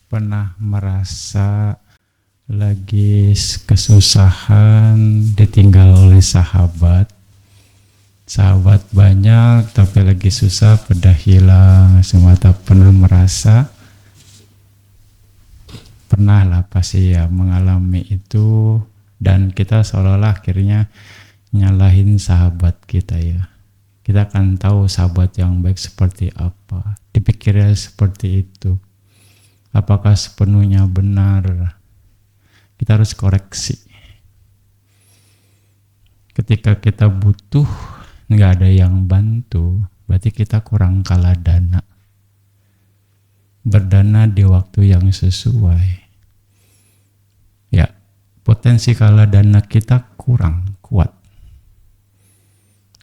pernah merasa lagi kesusahan ditinggal oleh sahabat banyak tapi lagi susah pada hilang semua, tak pernah merasa, pernah lah pasti ya mengalami itu, dan kita seolah-olah akhirnya nyalahin sahabat kita ya. Kita akan tahu sahabat yang baik seperti apa, dipikirnya seperti itu, apakah sepenuhnya benar. Kita harus koreksi. Ketika kita butuh nggak ada yang bantu, berarti kita kurang kalah dana. Berdana di waktu yang sesuai. Ya, potensi kalah dana kita kurang kuat.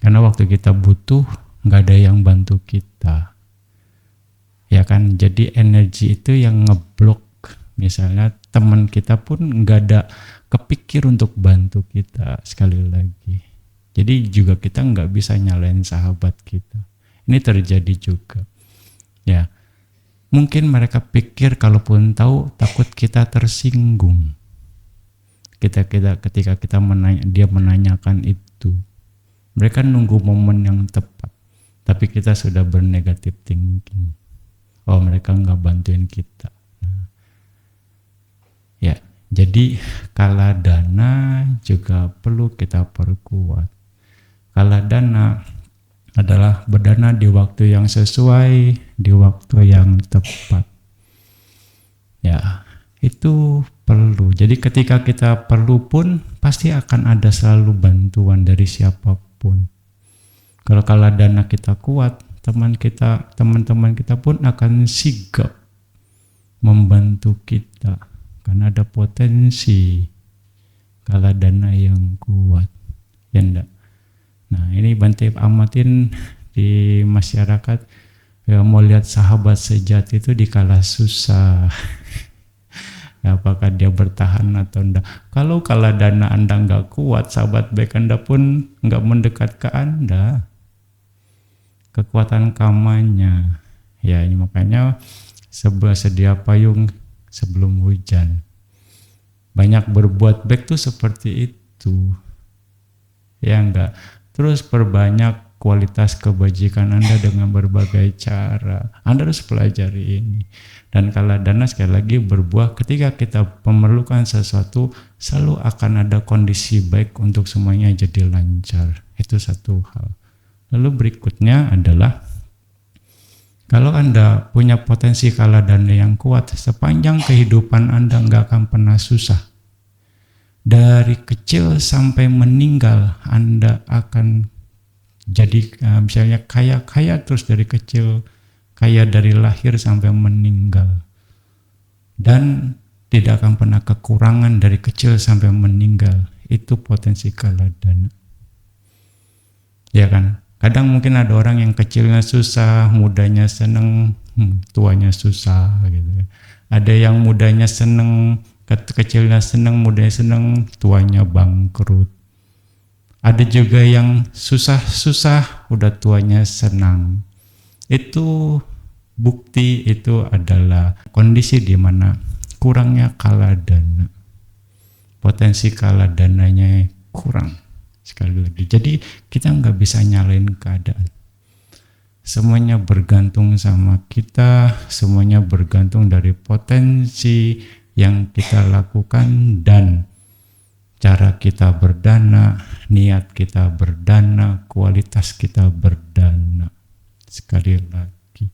Karena waktu kita butuh nggak ada yang bantu kita. Ya kan, jadi energi itu yang ngeblok. Misalnya teman kita pun nggak ada kepikir untuk bantu kita sekali lagi. Jadi juga kita nggak bisa nyalain sahabat kita. Ini terjadi juga. Ya, mungkin mereka pikir kalaupun tahu takut kita tersinggung. Ketika kita dia menanyakan itu, mereka nunggu momen yang tepat. Tapi kita sudah bernegatif thinking. Oh, mereka nggak bantuin kita. Ya, jadi kalah dana juga perlu kita perkuat. Kalah dana adalah berdana di waktu yang sesuai, di waktu yang tepat. Ya, itu perlu. Jadi ketika kita perlu pun pasti akan ada selalu bantuan dari siapapun. Kalau kalah dana kita kuat, teman-teman kita pun akan sigap membantu kita. Karena ada potensi kalah dana yang kuat, ya enggak? Nah, ini Bante amatin di masyarakat, ya, mau lihat sahabat sejati itu di kala susah. Apakah dia bertahan atau enggak? Kalau kalah dana Anda enggak kuat, sahabat baik Anda pun enggak mendekat ke Anda. Kekuatan kamanya, ya ini makanya sedia payung sebelum hujan. Banyak berbuat baik tuh seperti itu. Ya enggak. Terus perbanyak kualitas kebajikan Anda dengan berbagai cara. Anda harus pelajari ini. Dan kalah dana sekali lagi berbuah ketika kita memerlukan sesuatu, selalu akan ada kondisi baik untuk semuanya jadi lancar. Itu satu hal. Lalu berikutnya adalah kalau Anda punya potensi kalah dana yang kuat, sepanjang kehidupan Anda nggak akan pernah susah. Dari kecil sampai meninggal, Anda akan jadi misalnya kaya terus dari kecil, kaya dari lahir sampai meninggal. Dan tidak akan pernah kekurangan dari kecil sampai meninggal. Itu potensi kalah dana. Ya kan? Kadang mungkin ada orang yang kecilnya susah, mudanya seneng, tuanya susah gitu. Ada yang mudanya seneng, kecilnya seneng, mudanya seneng, tuanya bangkrut. Ada juga yang susah, udah tuanya senang. Itu bukti, itu adalah kondisi di mana kurangnya kalah dana. Potensi kalah dananya kurang. Sekali lagi, jadi kita nggak bisa nyalain keadaan. Semuanya bergantung sama kita, semuanya bergantung dari potensi yang kita lakukan dan cara kita berdana, niat kita berdana, kualitas kita berdana. Sekali lagi,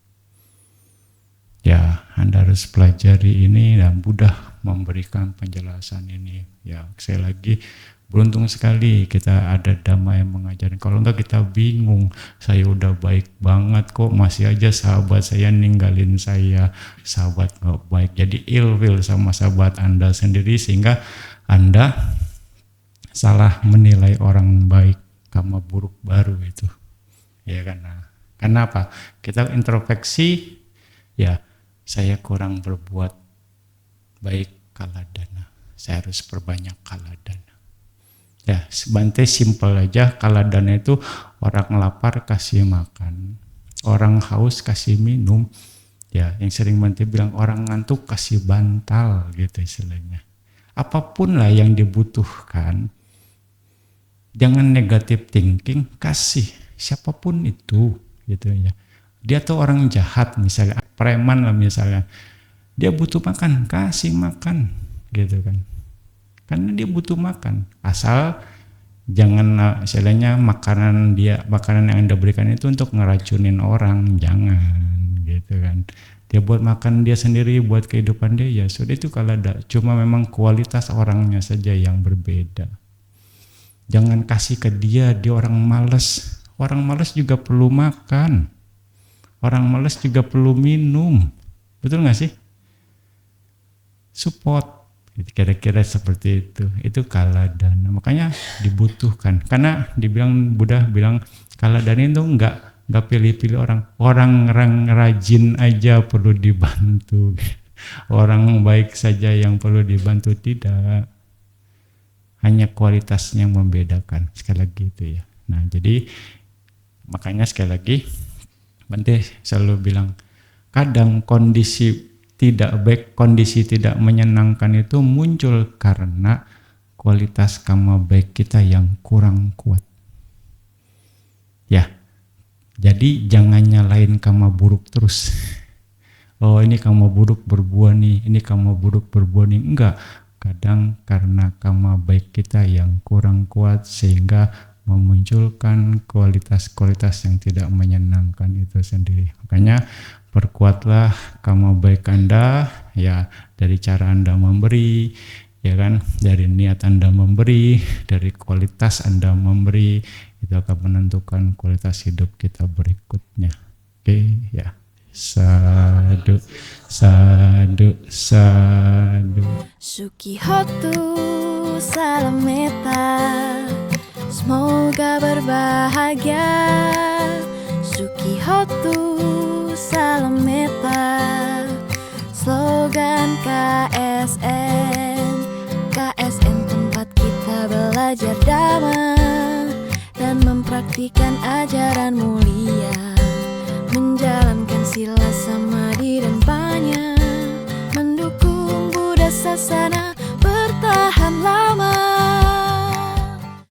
ya Anda harus pelajari ini dan mudah memberikan penjelasan ini. Ya, sekali lagi, beruntung sekali kita ada Dhamma yang mengajarin. Kalau enggak kita bingung, saya udah baik banget kok masih aja sahabat saya ninggalin saya, sahabat enggak baik. Jadi ilfil sama sahabat Anda sendiri sehingga Anda salah menilai orang baik, karma buruk baru itu. Ya kan? Kenapa? Kita introspeksi, ya saya kurang berbuat baik kalah dana. Saya harus perbanyak kalah dana. Ya, Bante simpel aja, kalah dana itu orang lapar kasih makan, orang haus kasih minum, Ya, yang sering Bante bilang orang ngantuk kasih bantal gitu istilahnya. Apapun lah yang dibutuhkan, jangan negatif thinking, kasih siapapun itu gitu ya. Dia tuh orang jahat misalnya, preman lah misalnya, dia butuh makan, kasih makan gitu kan. Karena dia butuh makan, asal jangan istilahnya makanan yang Anda berikan itu untuk ngeracunin orang, jangan gitu kan. Dia buat makan dia sendiri, buat kehidupan dia, ya sudah itu kalau ada, cuma memang kualitas orangnya saja yang berbeda. Jangan kasih ke dia orang malas. Orang malas juga perlu makan, orang malas juga perlu minum, betul nggak sih? Support, kira-kira seperti itu kala dana. Makanya dibutuhkan, karena dibilang Buddha bilang kala dana itu nggak pilih-pilih orang rajin aja perlu dibantu, orang baik saja yang perlu dibantu, tidak, hanya kualitasnya yang membedakan, sekali lagi itu ya. Nah jadi makanya sekali lagi Bante selalu bilang, kadang kondisi tidak baik, kondisi tidak menyenangkan itu muncul karena kualitas karma baik kita yang kurang kuat. Ya, jadi jangan nyalain karma buruk terus. Oh ini karma buruk berbuah nih, ini karma buruk berbuah nih. Enggak, kadang karena karma baik kita yang kurang kuat sehingga memunculkan kualitas-kualitas yang tidak menyenangkan itu sendiri. Makanya perkuatlah karma baik Anda ya, dari cara Anda memberi, ya kan, dari niat Anda memberi, dari kualitas Anda memberi, itu akan menentukan kualitas hidup kita berikutnya. Oke, ya. Sadu, sadu, sadu. Sukihotu salam meta, semoga berbahagia. Sukihotu salam meta, slogan KSN. KSN tempat kita belajar dhamma dan mempraktikkan ajaran mulia.